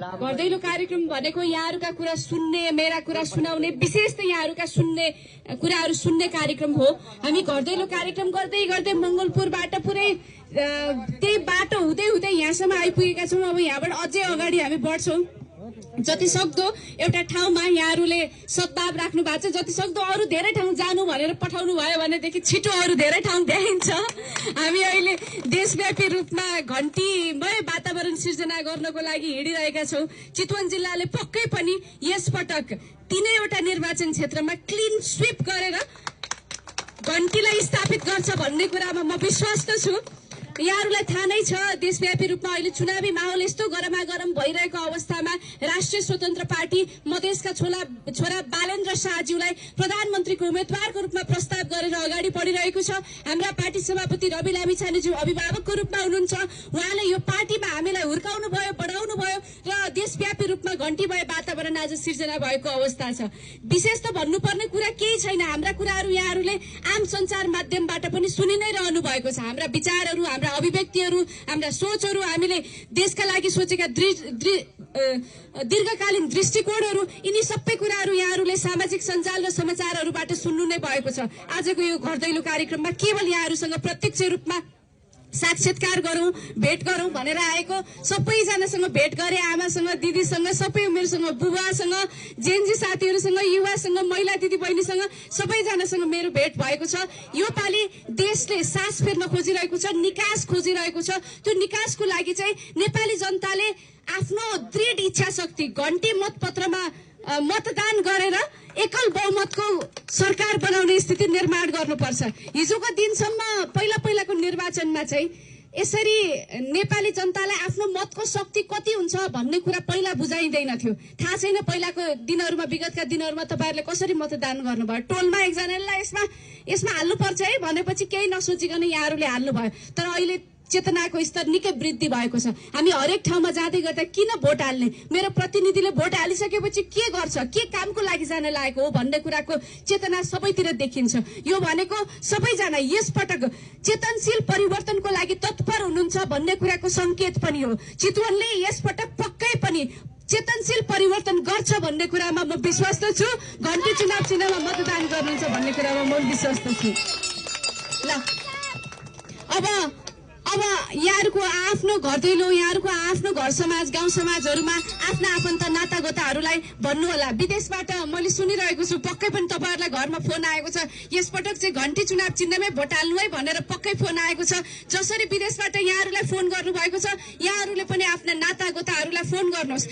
घरदैलो कार्यक्रम भनेको यहाँहरुका कुरा सुन्ने, मेरा कुरा सुनाउने, विशेष त यहाँहरुका कुराहरु सुन्ने कार्यक्रम हो। हामी घरदैलो कार्यक्रम गर्दै गर्दै मंगलपुरबाट पुरै त्यही बाटो हुँदै हुँदै यहाँसम्म आइपुगेका छौं। अब यहाँबाट अझै अगाडि हामी बढ्छौं। जति सक्दो एउटा ठाउँमा यहाँहरुले सद्भाव राख्नु भएको छ। जति सक्दो अरु धेरै ठाउँ जानु भनेर पठाउनु भयो भनेदेखि छिटो अरु धेरै ठाउँ देखिन्छ। हामी अहिले देशव्यापी रूपमा घण्टीमय वातावरण सिर्जना गर्नको लागि हिँडिरहेका छौं। चितवन जिल्लाले पक्कै पनि यस पटक 3वटा निर्वाचन क्षेत्रमा क्लीन स्वीप गरेर घण्टीलाई स्थापित गर्छ भन्ने कुरामा म विश्वस्त छु। यहाँहरुलाई थाहा नै छ देशव्यापी रूपमा अहिले चुनावी माहौल यस्तो गरमागरम भइरहेको अवस्थामा राष्ट्रिय स्वतन्त्र पार्टी मधेसका छोरा बालेन्द्र शाहज्यूलाई प्रधानमन्त्रीको उम्मेदवारको रूपमा प्रस्ताव गरेर अगाडि बढिरहेको छ। हाम्रा पार्टी सभापति रवि लामिछानेज्यू अभिभावकको रूपमा हुनुहुन्छ। उहाँले यो पार्टीमा हामीलाई हुर्काउनु भयो, बढाउनु भयो र देशव्यापी रूपमा घण्टीमय वातावरण आज सिर्जना भएको अवस्था छ। विशेष त भन्नुपर्ने कुरा केही छैन। हाम्रा कुराहरु यहाँहरुले आम सञ्चार माध्यमबाट पनि सुनि नै रहनु भएको छ। हाम्रा विचारहरु, हाम्रा अभिव्यक्तिहरु, हाम्रा सोचहरु, हामीले देशका लागि सोचेका दीर्घकालीन दृष्टिकोणहरु, यिनी सबै कुराहरु यहाँहरुले सामाजिक सञ्जाल र समाचारहरुबाट सुन्नु नै भएको छ। आजको यो घरदैलो कार्यक्रममा केवल यहाँहरुसँग प्रत्यक्ष रूपमा साक्षात्कार गरौं, भेट गरौं भनेर आएको। सबैजनासँग भेट गरे, आमासँग, दिदीसँग, सबै उमेरसँग, बुबासँग, जेन्जी साथीहरुसँग, युवासँग, महिला दिदी बहिनीसँग सबैजनासँग मेरो भेट भएको छ। यो पालि देशले सास फेर्न खोजिरहेको छ, निकास खोजिरहेको छ। त्यो निकासको लागि चाहिँ नेपाली जनताले आफ्नो दृढ इच्छा शक्ति घण्टी मतपत्रमा मतदान गरेर एकल बहुमतको सरकार बनाउने स्थिति निर्माण गर्नुपर्छ। हिजोको दिनसम्म पहिलाको निर्वाचनमा चाहिँ यसरी नेपाली जनतालाई आफ्नो मतको शक्ति कति हुन्छ भन्ने कुरा पहिला बुझाइदैन थियो। थाहा छैन पहिलाको दिनहरुमा, विगतका दिनहरुमा तपाईहरुले कसरी मतदान गर्नुभयो। टोलमा एकजनालाई यसमा हाल्नु पर्छ है भनेपछि केही नसोचिकन यहाँहरुले हाल्नु भयो। तर अहिले चेतनाको स्तर निकै वृद्धि भएको छ। हामी हरेक ठाउँमा जाँदै गर्दा किन भोट हाल्ने, मेरो प्रतिनिधिले भोट हालिसकेपछि के गर्छ, के कामको लागि जान लागेको हो भन्ने कुराको चेतना सबैतिर देखिन्छ। यो भनेको सबैजना यसपटक चेतनशील परिवर्तनको लागि तत्पर हुनुहुन्छ भन्ने कुराको संकेत पनि हो। चितवनले यसपटक पक्कै पनि चेतनशील परिवर्तन गर्छ भन्ने कुरामा म विश्वस्त छु। घण्टी चुनाव चिन्हमा मतदान गर्नुहुन्छ भन्ने कुरामा म विश्वस्त छु। ल अब यहाँहरुको आफ्नो घरदैलो, यहाँहरुको आफ्नो घर समाज, गाउँ समाजहरुमा आफ्ना आफन्त नातागोताहरुलाई भन्नु होला। विदेशबाट मैले सुनिरहेको छु पक्कै पनि तपाईहरुलाई घरमा फोन आएको छ, यसपटक चाहिँ घण्टी चुनाव चिन्हमै भोट हाल्नु है भनेर पक्कै फोन आएको छ। जसरी विदेशबाट यहाँहरुलाई फोन गर्नु भएको छ, यहाँहरुले पनि आफ्ना नातागोताहरुलाई फोन गर्नुहोस्।